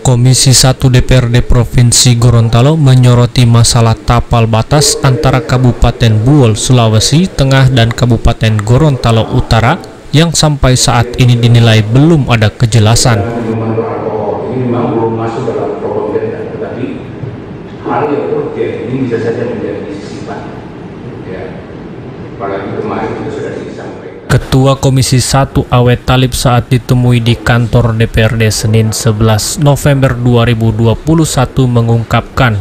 Komisi 1 DPRD Provinsi Gorontalo menyoroti masalah tapal batas antara Kabupaten Buol, Sulawesi Tengah dan Kabupaten Gorontalo Utara yang sampai saat ini dinilai belum ada kejelasan. Ini memang belum masuk dalam program, tetapi hal yang urgen ini bisa saja menjadi sisipan. Ya, apalagi kemarin itu sudah disampaikan. Ketua Komisi 1 Awet Talib saat ditemui di kantor DPRD Senin 11 November 2021 mengungkapkan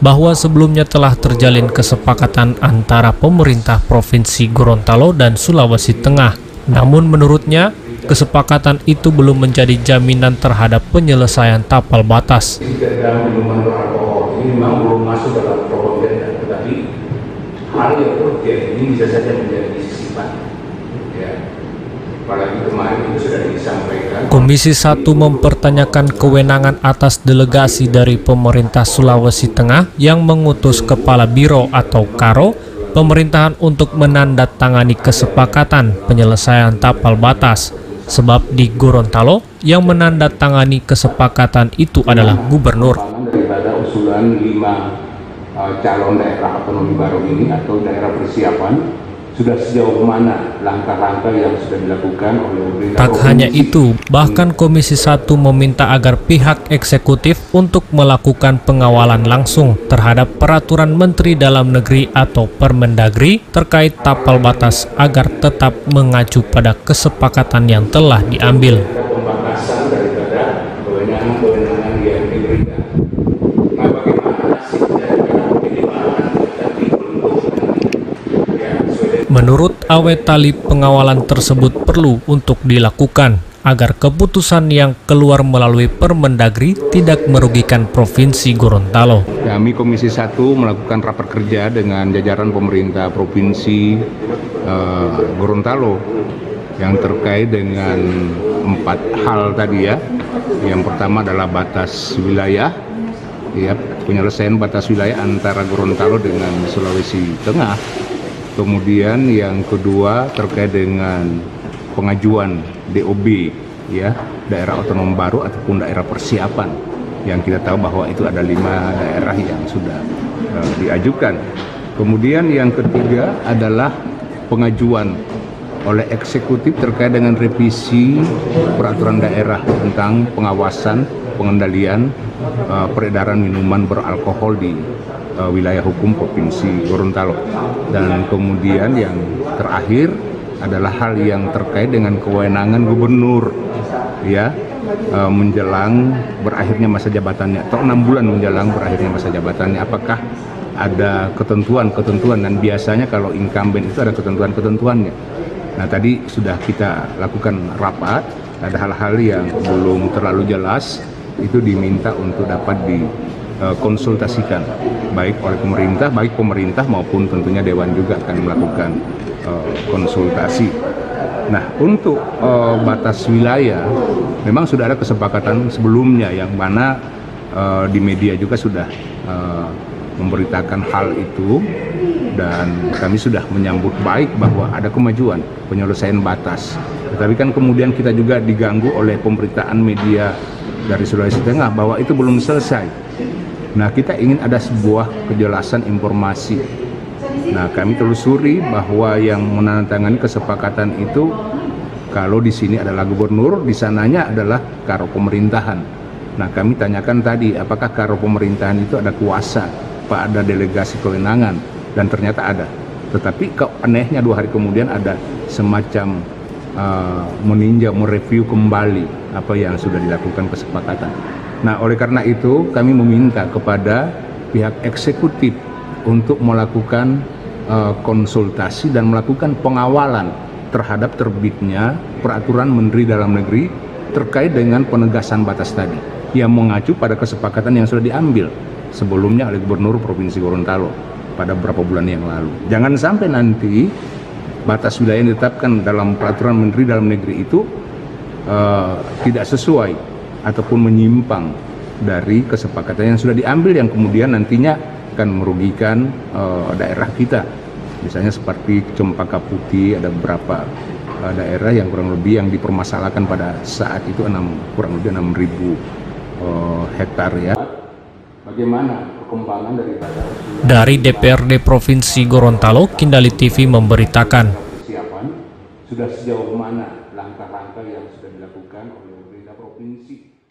bahwa sebelumnya telah terjalin kesepakatan antara pemerintah Provinsi Gorontalo dan Sulawesi Tengah. Namun menurutnya, kesepakatan itu belum menjadi jaminan terhadap penyelesaian tapal batas. Ini memang belum masuk dalam program, tetapi hal yang urgen ini bisa saja menjadi sisipan. Apalagi kemarin itu sudah disampaikan. Komisi 1 mempertanyakan kewenangan atas delegasi dari pemerintah Sulawesi Tengah yang mengutus Kepala Biro atau Karo pemerintahan untuk menandatangani kesepakatan penyelesaian tapal batas. Sebab di Gorontalo yang menandatangani kesepakatan itu adalah gubernur. Daripada usulan 5 calon daerah otonomi baru ini atau daerah persiapan, sudah sejauh mana langkah-langkah yang sudah dilakukan oleh pemerintah. Tak hanya itu, bahkan Komisi 1 meminta agar pihak eksekutif untuk melakukan pengawalan langsung terhadap peraturan Menteri Dalam Negeri atau Permendagri terkait tapal batas agar tetap mengacu pada kesepakatan yang telah diambil. Pembatasan daripada kewenangan-kewenangan yang diberikan. Nah, bagaimana nasib daripada penyebaran tadi Menurut Awet Talib, pengawalan tersebut perlu untuk dilakukan agar keputusan yang keluar melalui Permendagri tidak merugikan Provinsi Gorontalo. Kami Komisi 1 melakukan rapat kerja dengan jajaran pemerintah Provinsi Gorontalo yang terkait dengan 4 hal tadi ya. Yang pertama adalah batas wilayah, ya, penyelesaian batas wilayah antara Gorontalo dengan Sulawesi Tengah. Kemudian yang kedua terkait dengan pengajuan DOB, ya, daerah otonom baru ataupun daerah persiapan, yang kita tahu bahwa itu ada 5 daerah yang sudah diajukan. Kemudian yang ketiga adalah pengajuan oleh eksekutif terkait dengan revisi peraturan daerah tentang pengawasan pengendalian peredaran minuman beralkohol di wilayah hukum Provinsi Gorontalo. Dan kemudian yang terakhir adalah hal yang terkait dengan kewenangan gubernur, ya, menjelang berakhirnya masa jabatannya atau 6 bulan menjelang berakhirnya masa jabatannya. Apakah ada ketentuan-ketentuan, dan biasanya kalau incumbent itu ada ketentuan-ketentuannya. Nah, tadi sudah kita lakukan rapat, ada hal-hal yang belum terlalu jelas, itu diminta untuk dapat dikonsultasikan baik oleh pemerintah maupun tentunya Dewan juga akan melakukan konsultasi. Nah, untuk batas wilayah memang sudah ada kesepakatan sebelumnya yang mana di media juga sudah memberitakan hal itu, dan kami sudah menyambut baik bahwa ada kemajuan penyelesaian batas. Tetapi kan kemudian kita juga diganggu oleh pemberitaan media dari Sulawesi Tengah bahwa itu belum selesai. Nah, kita ingin ada sebuah kejelasan informasi. Nah, kami telusuri bahwa yang menandatangani kesepakatan itu kalau di sini adalah gubernur, di sananya adalah karo pemerintahan. Nah, kami tanyakan tadi, apakah karo pemerintahan itu ada kuasa, apa ada delegasi kewenangan, dan ternyata ada. Tetapi anehnya 2 hari kemudian ada semacam meninjau, mereview kembali apa yang sudah dilakukan kesepakatan. Nah, oleh karena itu kami meminta kepada pihak eksekutif untuk melakukan konsultasi dan melakukan pengawalan terhadap terbitnya peraturan Menteri Dalam Negeri terkait dengan penegasan batas tadi yang mengacu pada kesepakatan yang sudah diambil sebelumnya oleh Gubernur Provinsi Gorontalo pada beberapa bulan yang lalu. Jangan sampai nanti batas wilayah yang ditetapkan dalam peraturan Menteri Dalam Negeri itu tidak sesuai ataupun menyimpang dari kesepakatan yang sudah diambil, yang kemudian nantinya akan merugikan daerah kita. Misalnya seperti Cempaka Putih, ada beberapa daerah yang kurang lebih yang dipermasalahkan pada saat itu kurang lebih 6.000 hektar ya. Bagaimana perkembangan daripada Dari DPRD Provinsi Gorontalo, Kindali TV memberitakan. persiapan sudah sejauh mana langkah-langkah yang sudah dilakukan oleh pemerintah provinsi